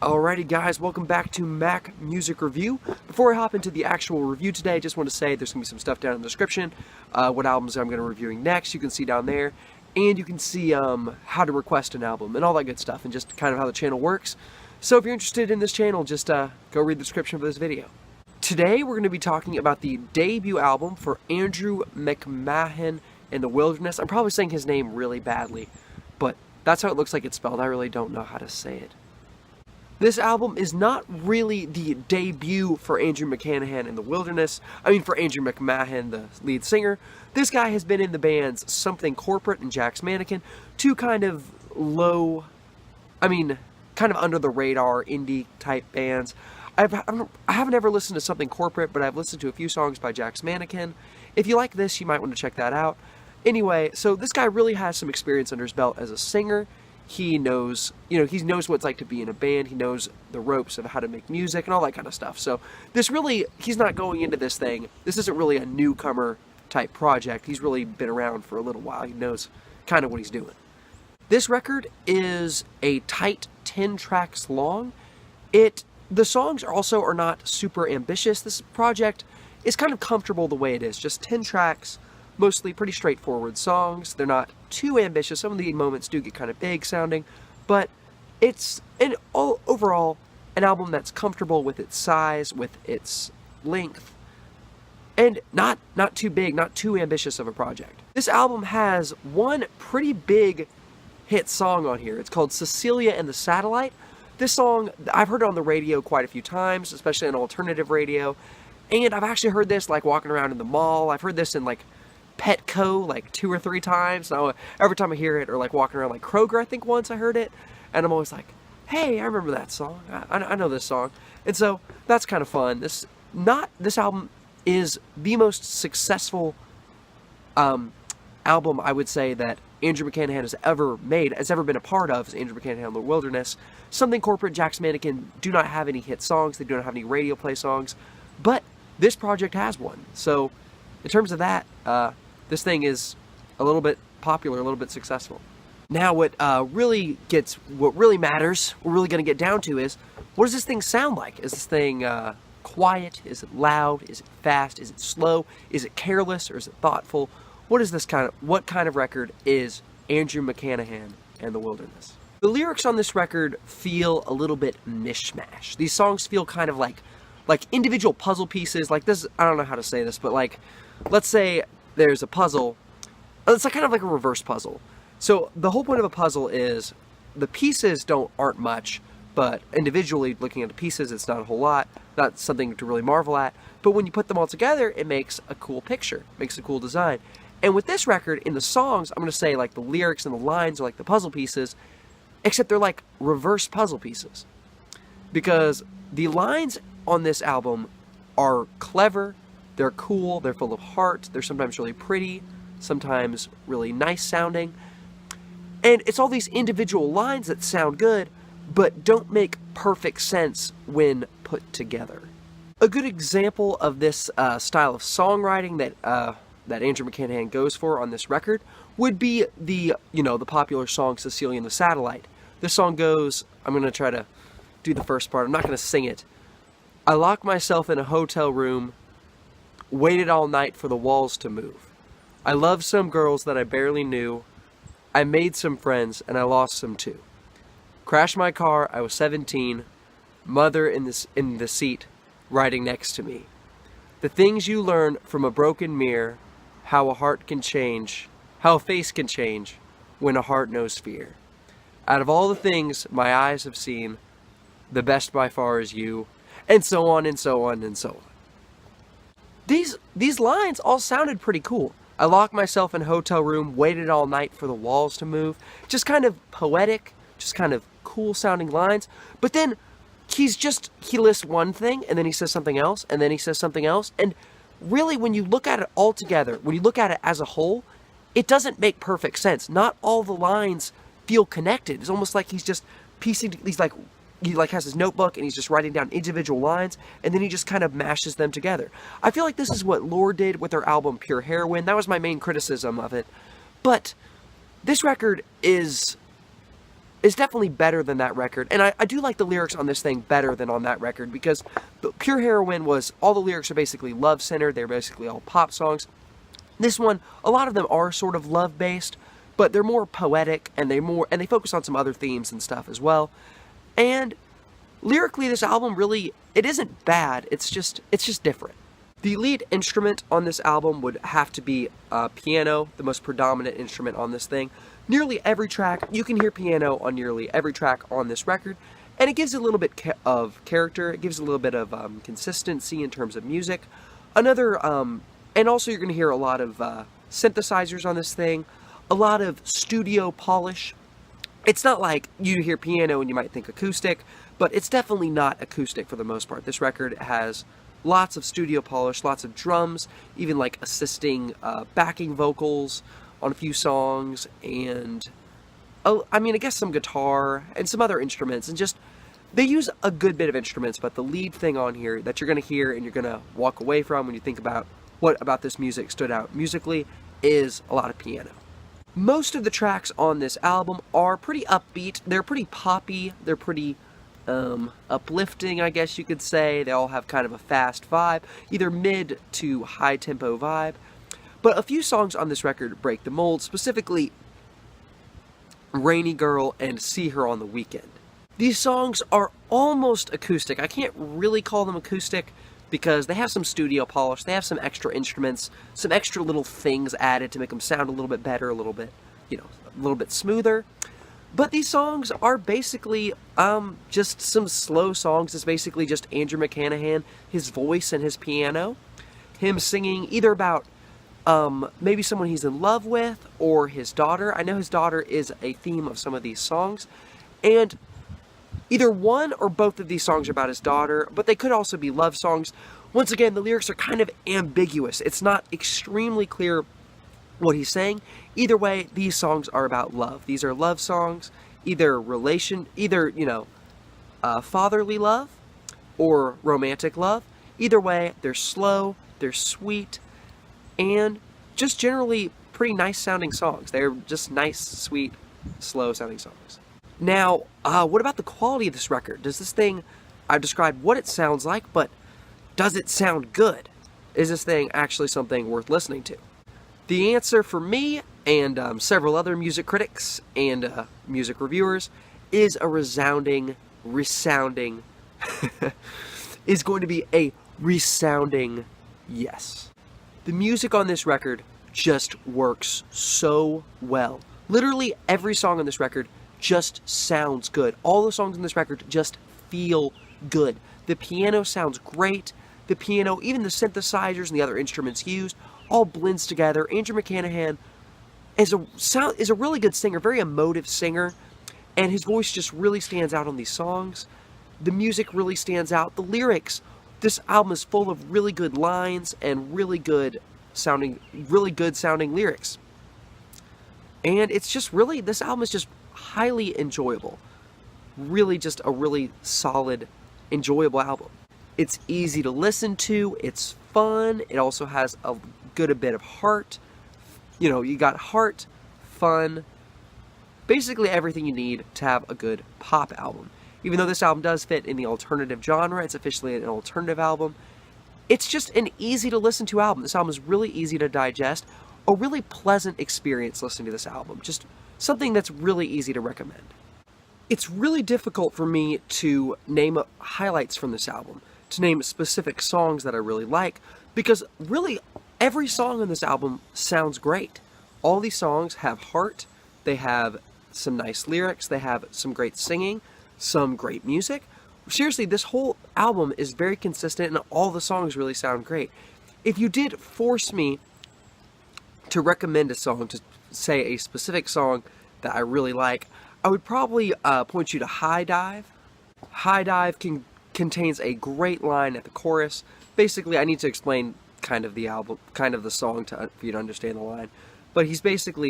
Alrighty guys, welcome back to Mac Music Review. Before I hop into the actual review today, I just want to say there's going to be some stuff down in the description, what albums I'm going to be reviewing next, you can see down there, and you can see how to request an album and all that good stuff, and just kind of how the channel works. So if you're interested in this channel, just go read the description for this video. Today we're going to be talking about the debut album for Andrew McMahon in the Wilderness. I'm probably saying his name really badly, but that's how it looks like it's spelled. I really don't know how to say it. This album is not really the debut for Andrew McMahon in the Wilderness. For Andrew McMahon, the lead singer. This guy has been in the bands Something Corporate and Jack's Mannequin, two kind of low, kind of under the radar indie type bands. I haven't ever listened to Something Corporate, but I've listened to a few songs by Jack's Mannequin. If you like this, you might want to check that out. Anyway, so this guy really has some experience under his belt as a singer. He knows, he knows what it's like to be in a band. He knows the ropes of how to make music and all that kind of stuff. So this really, he's not going into this thing. This isn't really a newcomer type project. He's really been around for a little while. He knows kind of what he's doing. This record is a tight 10 tracks long. The songs are not super ambitious. This project is kind of comfortable the way it is. Just 10 tracks. Mostly pretty straightforward songs. They're not too ambitious. Some of the moments do get kind of big sounding, but it's overall an album that's comfortable with its size, with its length, and not too big, not too ambitious of a project. This album has one pretty big hit song on here. It's called Cecilia and the Satellite. This song, I've heard it on the radio quite a few times, especially on alternative radio, and I've actually heard this like walking around in the mall. I've heard this in like Petco like 2 or 3 times. Now every time I hear it, or like walking around like Kroger, I think once I heard it, and I'm always like, hey, I remember that song. I know this song. And so that's kind of fun. This album is the most successful album I would say that Andrew McMahon has ever made, has ever been a part of, is Andrew McMahon in the Wilderness. Something Corporate, Jack's Mannequin do not have any hit songs. They do not have any radio play songs, but this project has one. So in terms of that, this thing is a little bit popular, a little bit successful. Now what really matters, we're really going to get down to is, what does this thing sound like? Is this thing quiet? Is it loud? Is it fast? Is it slow? Is it careless or is it thoughtful? What kind of record is Andrew McMahon and the Wilderness? The lyrics on this record feel a little bit mishmash. These songs feel kind of like individual puzzle pieces. Like this, I don't know how to say this, but like, let's say there's a puzzle. It's kind of like a reverse puzzle. So the whole point of a puzzle is the pieces aren't much, but individually looking at the pieces, it's not a whole lot, not something to really marvel at. But when you put them all together, it makes a cool picture, makes a cool design. And with this record, in the songs, I'm going to say like the lyrics and the lines are like the puzzle pieces, except they're like reverse puzzle pieces. Because the lines on this album are clever, they're cool, they're full of heart, they're sometimes really pretty, sometimes really nice sounding. And it's all these individual lines that sound good, but don't make perfect sense when put together. A good example of this style of songwriting that Andrew McMahon goes for on this record would be the popular song Cecilia and the Satellite. This song goes, I'm going to try to do the first part, I'm not going to sing it. I locked myself in a hotel room, waited all night for the walls to move. I loved some girls that I barely knew. I made some friends and I lost some too. Crashed my car, I was 17. Mother in the seat, riding next to me. The things you learn from a broken mirror, how a heart can change, how a face can change when a heart knows fear. Out of all the things my eyes have seen, the best by far is you, and so on and so on and so on. These lines all sounded pretty cool. I locked myself in a hotel room, waited all night for the walls to move. Just kind of poetic, just kind of cool sounding lines. But then he lists one thing, and then he says something else, and then he says something else. And really, when you look at it all together, when you look at it as a whole, it doesn't make perfect sense. Not all the lines feel connected. It's almost like he's just piecing these he has his notebook and he's just writing down individual lines and then he just kind of mashes them together. I feel like this is what Lorde did with their album Pure Heroin. That was my main criticism of it. But this record is is definitely better than that record. And I do like the lyrics on this thing better than on that record, because Pure Heroine was, all the lyrics are basically love-centered. They're basically all pop songs. This one, a lot of them are sort of love-based, but they're more poetic, and they focus on some other themes and stuff as well. And lyrically, this album really, it isn't bad. It's just different. The lead instrument on this album would have to be piano, the most predominant instrument on this thing. Nearly every track, you can hear piano on nearly every track on this record, and it gives a little bit of character. It gives a little bit of consistency in terms of music. And also you're going to hear a lot of synthesizers on this thing, a lot of studio polish. It's not like you hear piano and you might think acoustic, but it's definitely not acoustic for the most part. This record has lots of studio polish, lots of drums, even like assisting backing vocals on a few songs, and I guess some guitar and some other instruments, and just they use a good bit of instruments. But the lead thing on here that you're going to hear and you're going to walk away from when you think about what about this music stood out musically is a lot of piano. Most of the tracks on this album are pretty upbeat. They're pretty poppy. They're pretty uplifting, I guess you could say. They all have kind of a fast vibe, either mid to high tempo vibe. But a few songs on this record break the mold, specifically Rainy Girl and See Her on the Weekend. These songs are almost acoustic. I can't really call them acoustic because they have some studio polish, they have some extra instruments, some extra little things added to make them sound a little bit better, a little bit, a little bit smoother. But these songs are basically just some slow songs. It's basically just Andrew McCanahan, his voice and his piano, him singing either about maybe someone he's in love with or his daughter. I know his daughter is a theme of some of these songs, and either one or both of these songs are about his daughter, but they could also be love songs. Once again, the lyrics are kind of ambiguous. It's not extremely clear what he's saying. Either way, these songs are about love. These are love songs, either fatherly love or romantic love. Either way, they're slow, they're sweet, and just generally pretty nice sounding songs. They're just nice, sweet, slow sounding songs. Now, what about the quality of this record? Does this thing, I've described what it sounds like, but does it sound good? Is this thing actually something worth listening to? The answer for me and several other music critics and music reviewers is a resounding is going to be a resounding yes. The music on this record just works so well. Literally every song on this record just sounds good. All the songs on this record just feel good. The piano sounds great. The piano, even the synthesizers and the other instruments used, all blends together. Andrew McCanahan is a really good singer, very emotive singer, and his voice just really stands out on these songs. The music really stands out. The lyrics, this album is full of really good lines and really good sounding lyrics. And it's just really, this album is just highly enjoyable. Really just a really solid, enjoyable album. It's easy to listen to, it's fun, it also has a bit of heart. You got heart, fun, basically everything you need to have a good pop album. Even though this album does fit in the alternative genre, it's officially an alternative album, it's just an easy to listen to album. This album is really easy to digest, a really pleasant experience listening to this album, just something that's really easy to recommend. It's really difficult for me to name highlights from this album, to name specific songs that I really like, because really every song on this album sounds great. All these songs have heart, they have some nice lyrics, they have some great singing, some great music. Seriously, this whole album is very consistent and all the songs really sound great. If you did force me to recommend a song, to say a specific song that I really like, I would probably point you to High Dive. High Dive contains a great line at the chorus. Basically, I need to explain kind of the album, kind of the song for you to understand the line. But he's basically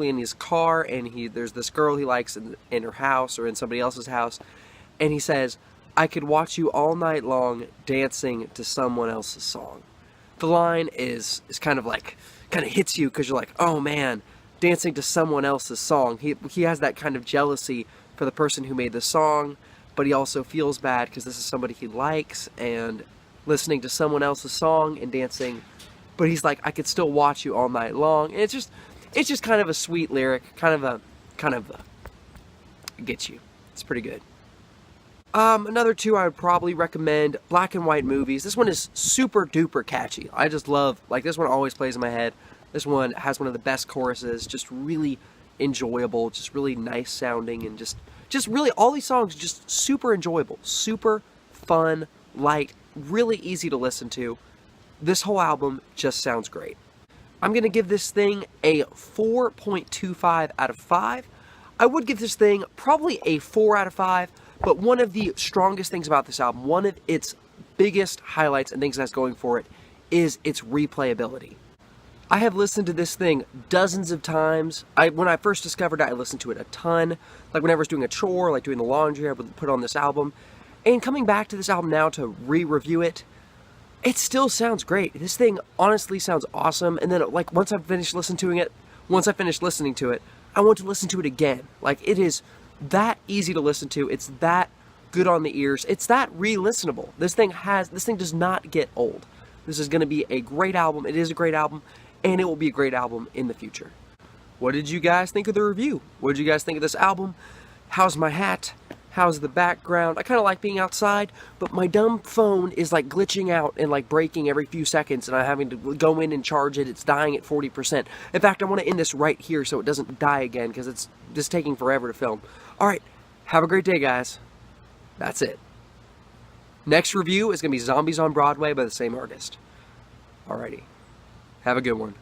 in his car, and there's this girl he likes in her house or in somebody else's house, and he says, "I could watch you all night long dancing to someone else's song." The line is kind of hits you because you're like, oh man, dancing to someone else's song. He has that kind of jealousy for the person who made the song, but he also feels bad because this is somebody he likes, and listening to someone else's song and dancing, but he's like, I could still watch you all night long. And it's just kind of a sweet lyric, kind of gets you. It's pretty good. Another two I would probably recommend, Black and White Movies. This one is super duper catchy. I just love, like, this one always plays in my head. This one has one of the best choruses, just really enjoyable, just really nice sounding, and just really all these songs just super enjoyable, super fun, light, really easy to listen to. This whole album just sounds great. I'm going to give this thing a 4.25 out of 5. I would give this thing probably a 4 out of 5, but one of the strongest things about this album, one of its biggest highlights and things that's going for it, is its replayability. I have listened to this thing dozens of times. When I first discovered it, I listened to it a ton. Like whenever I was doing a chore, like doing the laundry, I would put on this album. And coming back to this album now to re-review it, it still sounds great. This thing honestly sounds awesome. And then like once I finished listening to it, I want to listen to it again. Like it is that easy to listen to. It's that good on the ears. It's that re-listenable. This thing does not get old. This is going to be a great album. It is a great album, and it will be a great album in the future. What did you guys think of the review? What did you guys think of this album? How's my hat? How's the background? I kind of like being outside, but my dumb phone is like glitching out and like breaking every few seconds, and I'm having to go in and charge it. It's dying at 40%. In fact, I want to end this right here so it doesn't die again because it's just taking forever to film. All right, have a great day, guys. That's it. Next review is going to be Zombies on Broadway by the same artist. Alrighty. Have a good one.